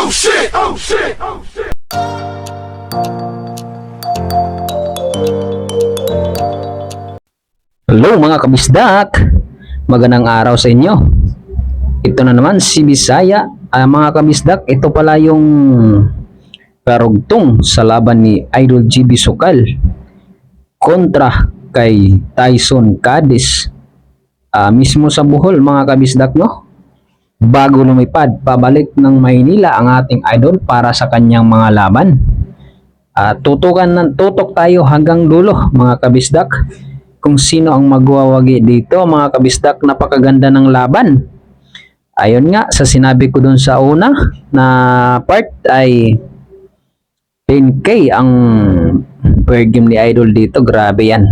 Oh shit! Oh shit! Oh shit! Hello mga kabisdak! Magandang araw sa inyo. Ito na naman si Bisaya. Mga kabisdak, ito pala yung karugtong sa laban ni Idol GB Sokal kontra kay Tyson Cadiz. Mismo sa Bohol mga kabisdak, no? Bago lumipad pabalik ng Maynila ang ating idol para sa kanyang mga laban. Tutok tayo hanggang dulo mga kabisdak kung sino ang magwawagi dito mga kabisdak. Napakaganda ng laban. Ayon nga sa sinabi ko dun sa una na part ay 10k ang per game ni Idol dito. Grabe yan.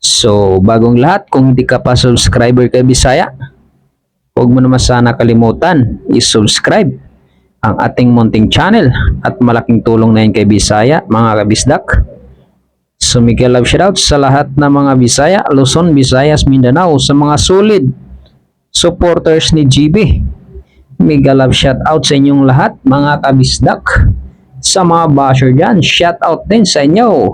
So bagong lahat, kung hindi ka pa subscriber kay Bisaya, huwag mo naman sana kalimutan i-subscribe ang ating munting channel at malaking tulong na yun kay Bisaya mga kabisdak. So mega love shoutout sa lahat ng mga Bisaya, Luzon, Visayas, Mindanao, sa mga solid supporters ni GB. Mega love shoutout sa inyong lahat mga kabisdak. Sa mga basher dyan, shoutout din sa inyo.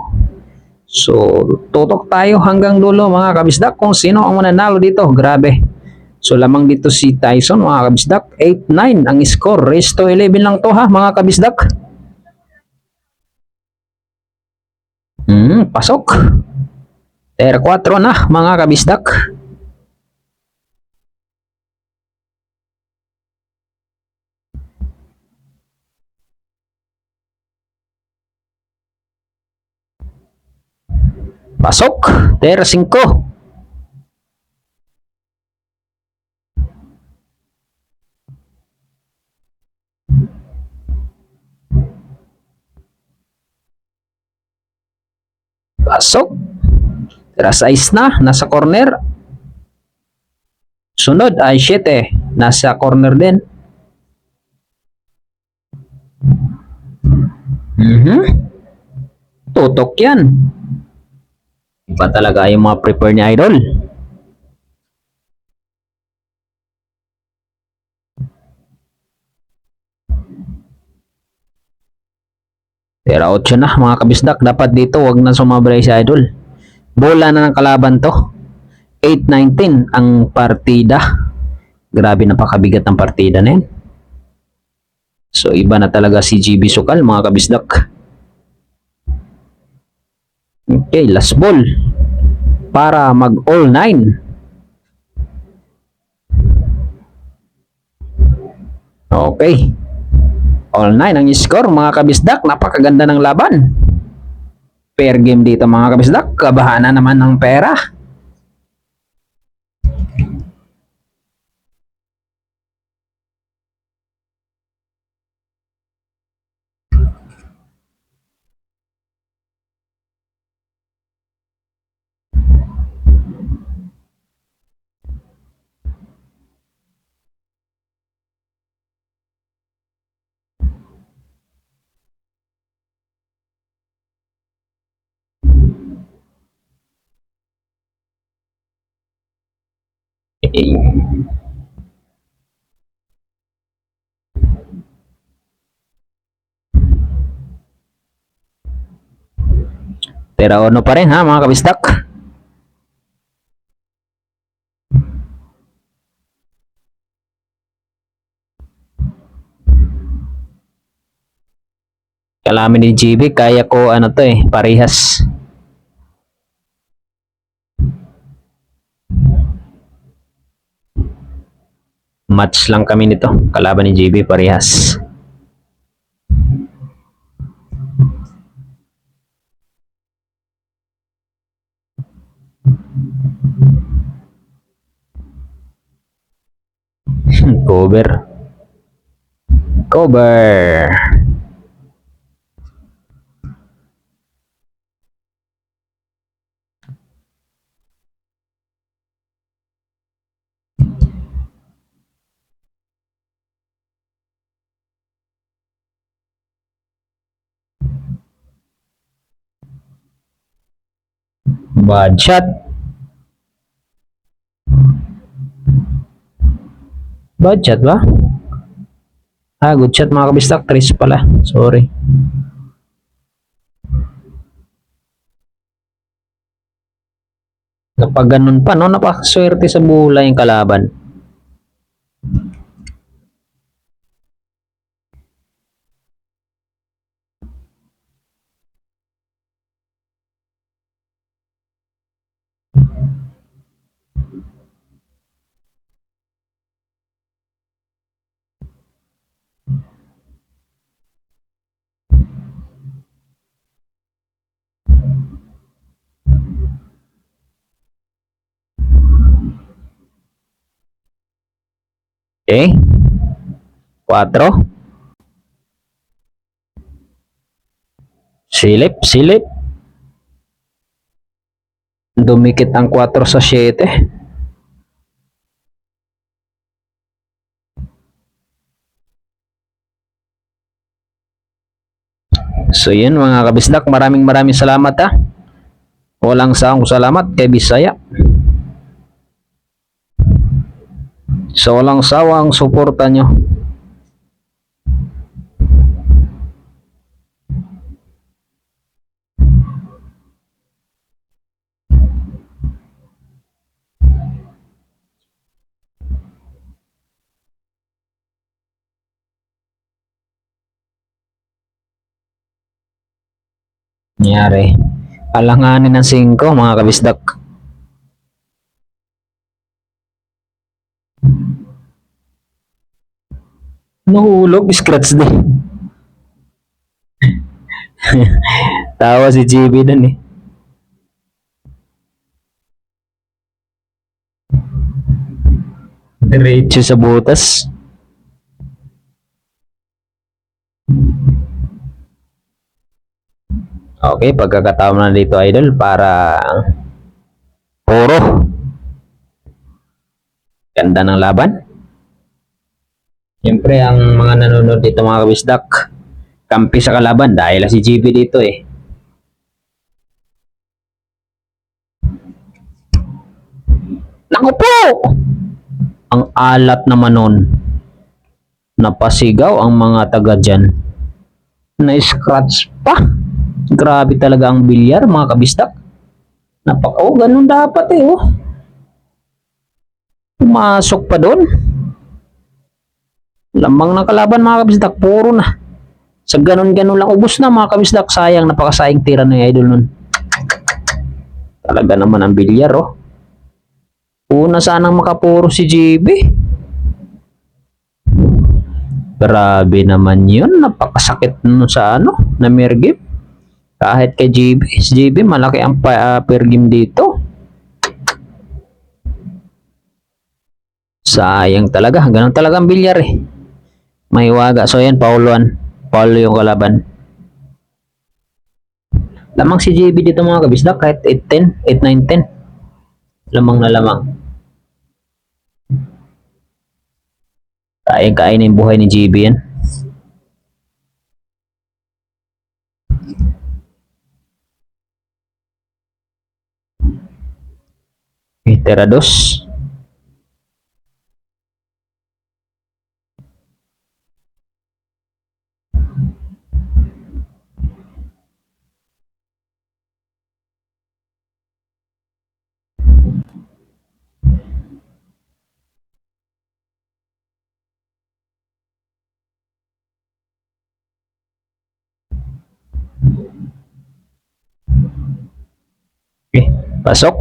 So tutok tayo hanggang dulo mga kabisdak kung sino ang mananalo dito. Grabe. So lamang dito si Tyson mga kabisdak. 8-9 ang score. Race to 11 lang to ha mga kabisdak. Pasok. Ter 4 na mga kabisdak. Pasok. Ter 5. Pasok. Tira 6 na. Nasa corner. Sunod ay 7. Nasa corner din. Tutok yan. Iba talaga yung mga prepare ni Idol. Tira 8 na mga kabisdak. Dapat dito wag na sumabray si Idol. Bola na ng kalaban to. 8-19 ang partida. Grabe, napakabigat ng partida na yan. So iba na talaga si GB Sokal mga kabisdak. Okay, last ball para mag all 9. Okay, all 9 ang score mga kabisdak. Napakaganda ng laban. Fair game dito mga kabisdak. Kabahana naman ng pera. Pero ano pa rin ha mga kabisdak. Kalamin ni GB, kaya ko ano to parehas. Match lang kami nito. Kalaban ni GB parehas. Cover. Bad shot. Bad shot ba? Good shot mga kabisdak. Tris pala. Sorry. Kapag ganun pa, no? Napakaswerte sa bola yung kalaban. Okay? 4. Silip, silip. Dumikit ang 4 sa 7. So yun mga kabisdak, maraming salamat ha. Walang saang salamat kay Bisaya. So walang sawang suporta nyo. Nangyari. Alanganin ng 5 mga kabisdak. Nahulog, scratch din. Tawa si JB dun eh. Diretso sa butas. Okay, pagkakataon na dito idol para puro. Ganda ng laban. Siyempre ang mga nanonood dito mga kabisdak, kampi sa kalaban dahil si JB dito eh. Naku po! Ang alat naman nun. Napasigaw ang mga taga dyan. Na-scratch pa. Grabe talaga ang bilyar mga kabistak. Ganun dapat eh oh. Pumasok pa doon. Lamang ng kalaban mga kabisdak, puro na. Sa ganun-ganun lang, ubos na mga kabisdak. Sayang, napakasayang tira ng idol nun. Talaga naman ang bilyar oh. Una sanang makapuro si JB. Grabe naman yun. Napakasakit nun sa na mergip. Kahit kay JB, si JB malaki ang per game dito. Sayang talaga. Ganun talaga ang bilyar eh. May waga. So yan, Paulo yung kalaban. Lamang si JB dito mga kabisdak kahit 8-10, 8-9-10. Lamang na lamang. Kain-kain yung buhay ni JB yan. Tira 2. Okay, pasok.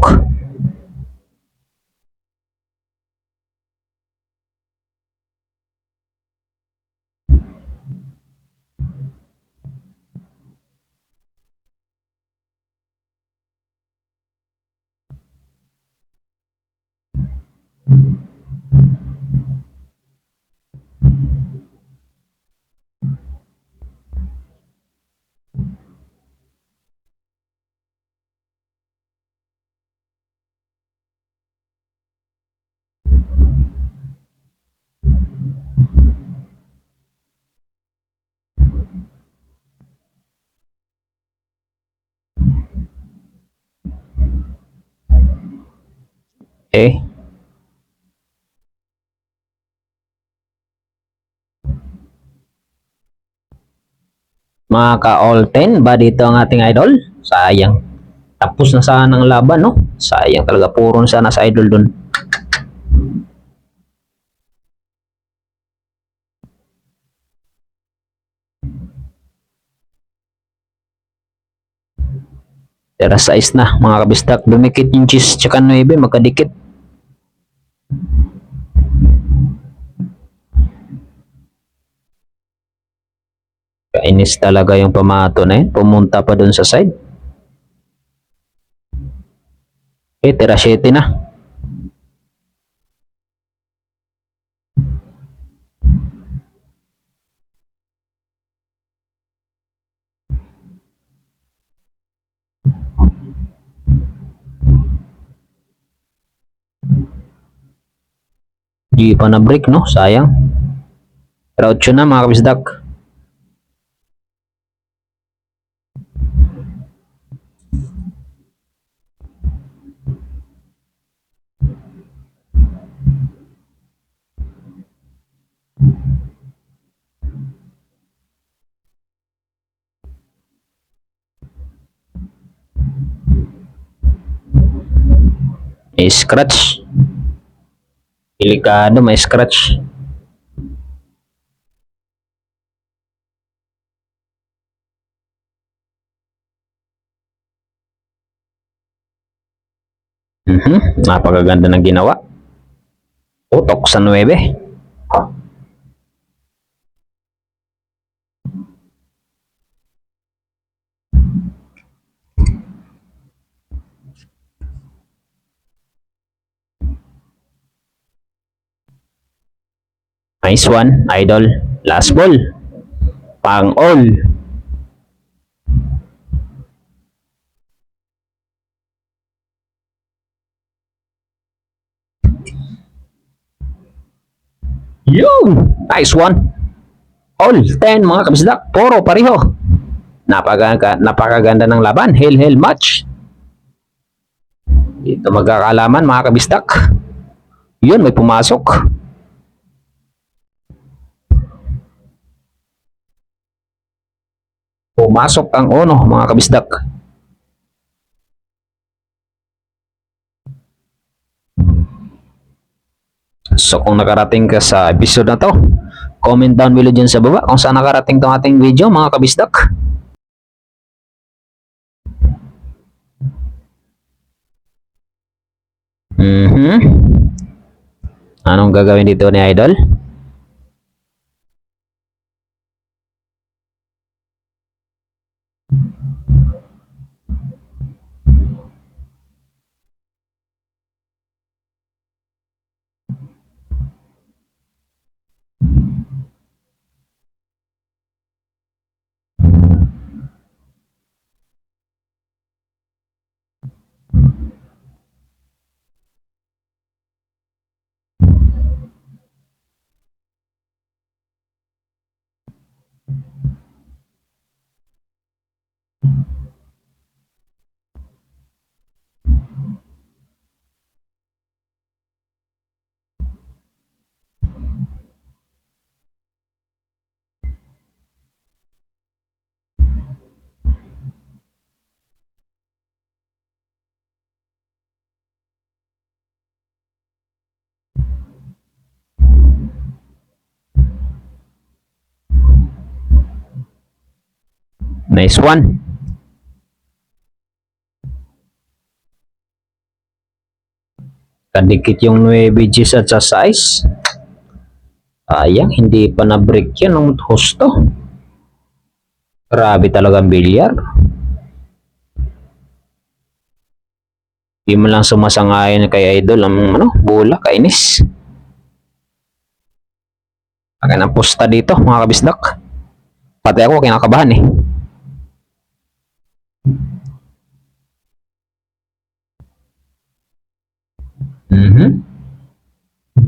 Maka-all 10 ba dito ang ating idol? Sayang. Tapos na sana ang laban, no? Sayang talaga. Puro na sana sa idol dun. Tira size na, mga kabisdak. Dumikit yung cheese tsaka 9, magkadikit. Kainis talaga yung pamato na yun. Pumunta pa dun sa side. Tira 7 na. Di pa na break, no? Sayang. Tira 8 na, mga kabisdak. May scratch. Delikado, may scratch. Napakaganda ng ginawa. Utok sa 9. Nice one, idol. Last ball. Pang all. Yun! Nice one. All 10, mga kabisdak. Puro pareho. Napakaganda ng laban. Hail match. Dito magkakalaman, mga kabisdak. Yun, may pumasok. Pumasok ang uno, mga kabisdak. So kung nakarating ka sa episode na to, comment down below dyan sa baba kung saan nakarating tong ating video, mga kabisdak. Anong gagawin dito ni Idol? Nice one. Kadikit yung 9 Gs at sa size. Sayang, hindi pa na-break yan ng husto. Grabe talaga ang bilyar. Hindi mo lang sumasangayon kay Idol ang bola, kainis. Akin ang pusta dito, mga kabisdak. Pati ako kinakabahan eh.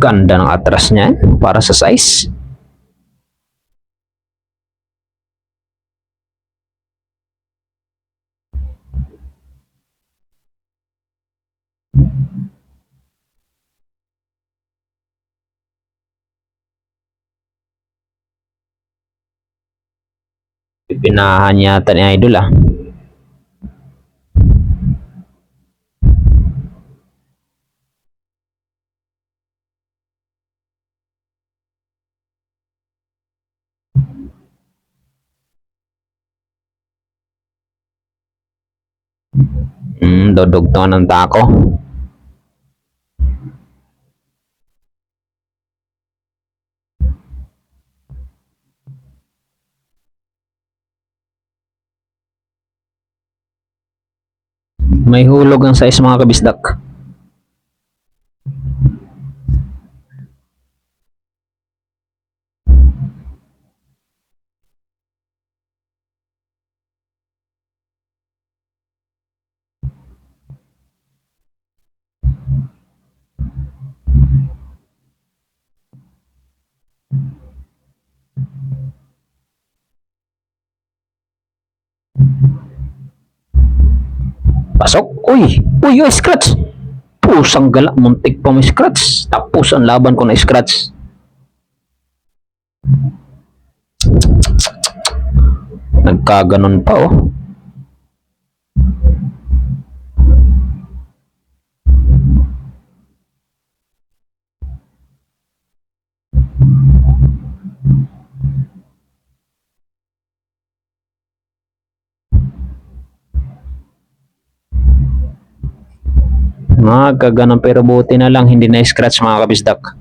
Ganda ng atras niyan para sa size. Pinahan yata ni Idol ah. Dodugtungan ng tako. May hulog ang size mga kabisdak. Pasok. Uy, uy, scratch. Pusang gala, muntik pa may scratch. Tapos ang laban ko na scratch. Nagkaganon pa oh. Nagkaganon pero buti na lang hindi na scratch mga kabisdak.